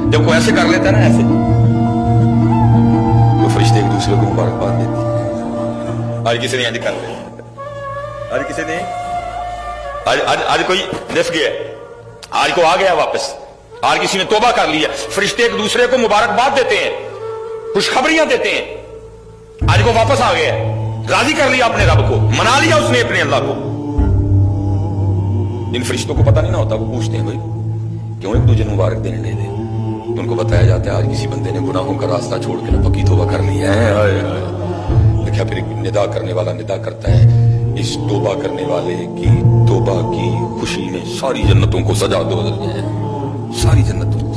जब कोई ऐसे कर लेता है ना, ऐसे, तो फरिश्ते एक दूसरे को मुबारकबाद देते हैं। आज किसी ने आज कर लिया, आज किसी ने आज कोई दस गया, आज को आ गया वापस, आज किसी ने तौबा कर लिया, फरिश्ते एक दूसरे को मुबारकबाद देते हैं, खुशखबरियां देते हैं। आज को वापस आ गया, राजी कर लिया अपने रब को, मना लिया उसने अपने अल्लाह को। जिन फरिश्तों को पता नहीं ना होता, वो पूछते हैं भाई क्यों एक दूसरे मुबारक देने नहीं दे, तो उनको बताया जाता है आज किसी बंदे ने गुनाहों का रास्ता छोड़ के ना पक्की तौबा कर ली है। देखा, फिर निदा करने वाला निदा करता है, इस तौबा करने वाले की तौबा की खुशी में सारी जन्नतों को सजा दो, सारी जन्नतों